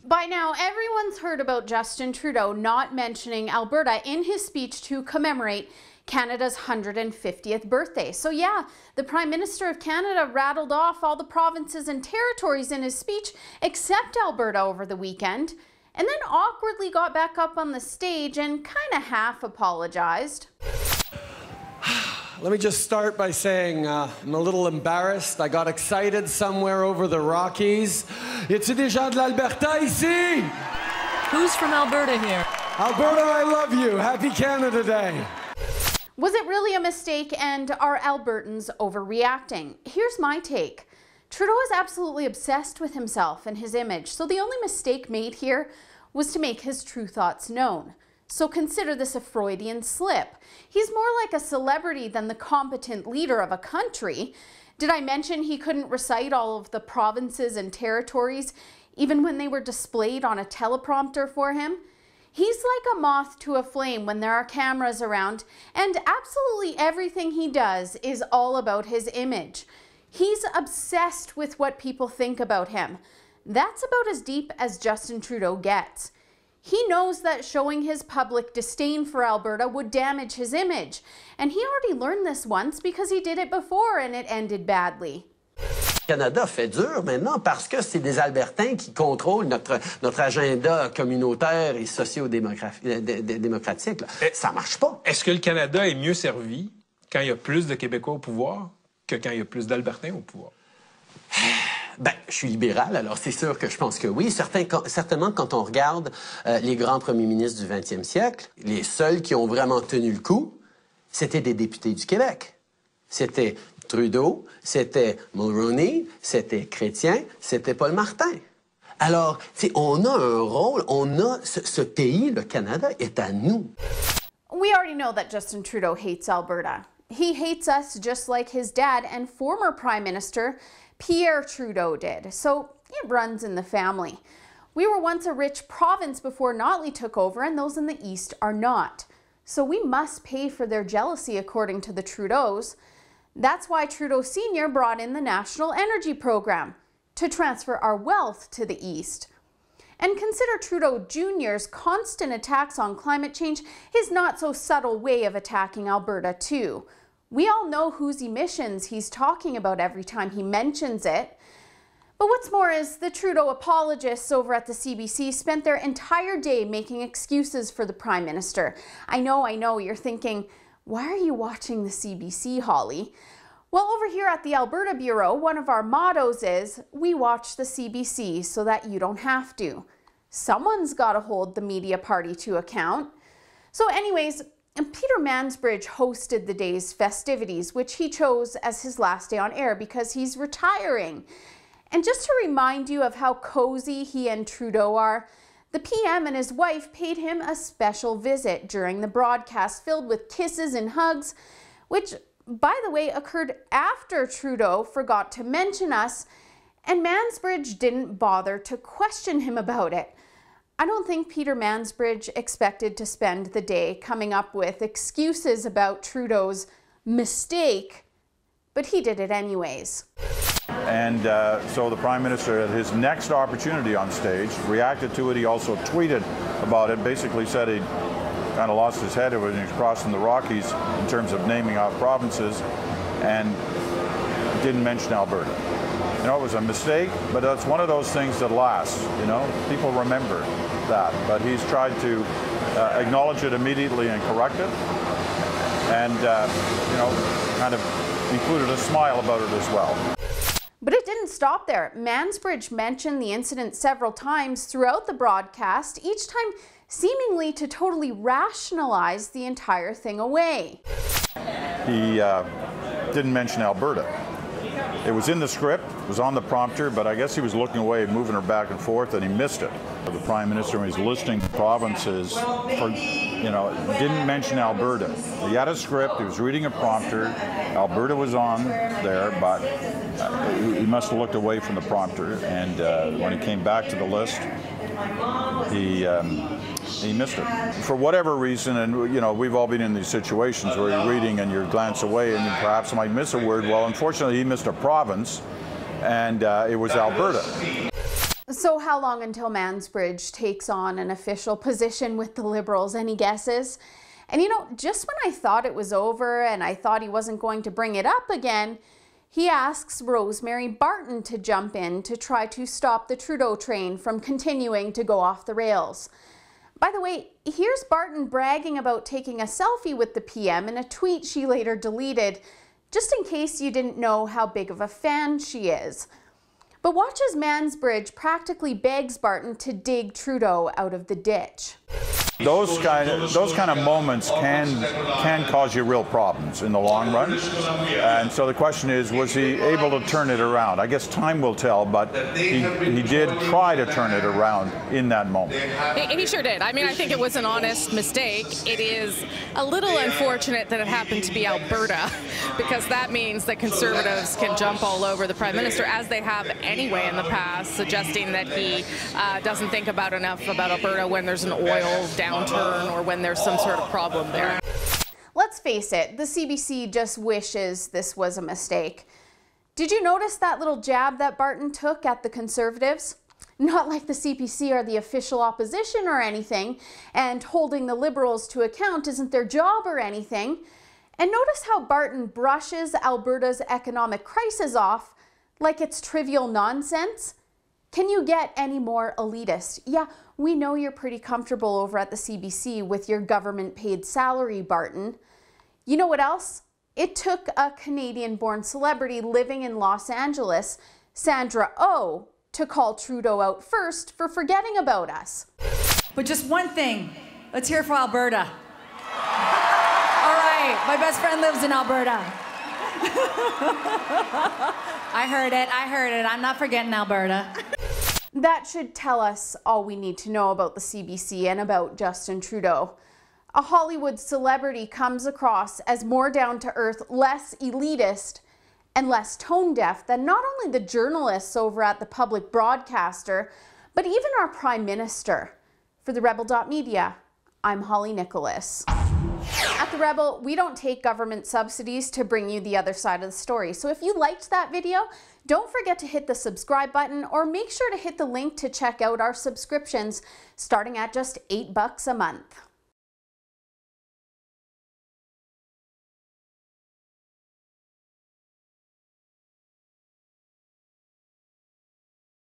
By now, everyone's heard about Justin Trudeau not mentioning Alberta in his speech to commemorate Canada's 150th birthday. So yeah, the Prime Minister of Canada rattled off all the provinces and territories in his speech except Alberta over the weekend, and then awkwardly got back up on the stage and kind of half apologized. Let me just start by saying I'm a little embarrassed. I got excited somewhere over the Rockies. Y a-t-il des gens de l'Alberta ici? Who's from Alberta here? Alberta, I love you. Happy Canada Day. Was it really a mistake, and are Albertans overreacting? Here's my take. Trudeau is absolutely obsessed with himself and his image, so the only mistake made here was to make his true thoughts known. So consider this a Freudian slip. He's more like a celebrity than the competent leader of a country. Did I mention he couldn't recite all of the provinces and territories, even when they were displayed on a teleprompter for him? He's like a moth to a flame when there are cameras around, and absolutely everything he does is all about his image. He's obsessed with what people think about him. That's about as deep as Justin Trudeau gets. He knows that showing his public disdain for Alberta would damage his image, and he already learned this once because he did it before and it ended badly. Canada fait dur maintenant parce que c'est des Albertains qui contrôlent notre agenda communautaire et socio-démocratique. Ça marche pas. Est-ce que le Canada est mieux servi quand il y a plus de Québécois au pouvoir que quand il y a plus d'Albertains au pouvoir? Ben, je suis libéral, alors c'est sûr que je pense que oui. Certainement, quand on regarde les grands premiers ministres du 20e siècle, les seuls qui ont vraiment tenu le coup, c'était des députés du Québec. C'était Trudeau, c'était Mulroney, c'était Chrétien, c'était Paul Martin. Alors, on a un rôle, on a ce pays, le Canada, est à nous. We already know that Justin Trudeau hates Alberta. He hates us just like his dad and former Prime Minister Pierre Trudeau did, so it runs in the family. We were once a rich province before Notley took over, and those in the east are not. So we must pay for their jealousy, according to the Trudeaus. That's why Trudeau Sr. brought in the National Energy Program, to transfer our wealth to the east. And consider Trudeau Jr.'s constant attacks on climate change his not-so-subtle way of attacking Alberta, too. We all know whose emissions he's talking about every time he mentions it. But what's more is the Trudeau apologists over at the CBC spent their entire day making excuses for the Prime Minister. I know, you're thinking, why are you watching the CBC, Holly? Well, over here at the Alberta Bureau, one of our mottos is, we watch the CBC so that you don't have to. Someone's got to hold the media party to account. So anyways, Peter Mansbridge hosted the day's festivities, which he chose as his last day on air because he's retiring. And just to remind you of how cozy he and Trudeau are, the PM and his wife paid him a special visit during the broadcast filled with kisses and hugs, which, by the way, occurred after Trudeau forgot to mention us, and Mansbridge didn't bother to question him about it. I don't think Peter Mansbridge expected to spend the day coming up with excuses about Trudeau's mistake, but he did it anyways. And so the Prime Minister, at his next opportunity on stage, reacted to it. He also tweeted about it, basically said he kind of lost his head when he was crossing the Rockies in terms of naming off provinces, and didn't mention Alberta. You know, it was a mistake, but that's one of those things that lasts, you know. People remember that. But he's tried to acknowledge it immediately and correct it, and, you know, kind of included a smile about it as well. But it didn't stop there. Mansbridge mentioned the incident several times throughout the broadcast, each time seemingly to totally rationalize the entire thing away. He didn't mention Alberta. It was in the script, it was on the prompter, but I guess he was looking away, moving her back and forth, and he missed it. The Prime Minister, when he's listing provinces, didn't mention Alberta. He had a script, he was reading a prompter, Alberta was on there, but he must have looked away from the prompter, and when he came back to the list, he missed it. For whatever reason, and you know, we've all been in these situations where you're reading and you glance away and you perhaps might miss a word. Well, unfortunately, he missed a province, and it was Alberta. So how long until Mansbridge takes on an official position with the Liberals? Any guesses? And you know, just when I thought it was over and I thought he wasn't going to bring it up again, he asks Rosemary Barton to jump in to try to stop the Trudeau train from continuing to go off the rails. By the way, here's Barton bragging about taking a selfie with the PM in a tweet she later deleted, just in case you didn't know how big of a fan she is. But watch as Mansbridge practically begs Barton to dig Trudeau out of the ditch. Those kind of moments can cause you real problems in the long run. And so the question is, was he able to turn it around? I guess time will tell, but he did try to turn it around in that moment. He sure did. I mean, I think it was an honest mistake. It is a little unfortunate that it happened to be Alberta, because that means that Conservatives can jump all over the Prime Minister, as they have anyway in the past, suggesting that he doesn't think about enough about Alberta when there's an oil downturn or when there's some sort of problem there. Let's face it, the CBC just wishes this was a mistake. Did you notice that little jab that Barton took at the Conservatives? Not like the CBC are the official opposition or anything, and holding the Liberals to account isn't their job or anything. And notice how Barton brushes Alberta's economic crisis off like it's trivial nonsense. Can you get any more elitist? Yeah, we know you're pretty comfortable over at the CBC with your government-paid salary, Barton. You know what else? It took a Canadian-born celebrity living in Los Angeles, Sandra Oh, to call Trudeau out first for forgetting about us. But just one thing, let's hear for Alberta. All right, my best friend lives in Alberta. I heard it, I'm not forgetting Alberta. That should tell us all we need to know about the CBC and about Justin Trudeau. A Hollywood celebrity comes across as more down-to-earth, less elitist, and less tone-deaf than not only the journalists over at the public broadcaster, but even our Prime Minister. For the Rebel.media, I'm Holly Nicholas. At The Rebel, we don't take government subsidies to bring you the other side of the story. So if you liked that video, don't forget to hit the subscribe button or make sure to hit the link to check out our subscriptions starting at just $8 a month.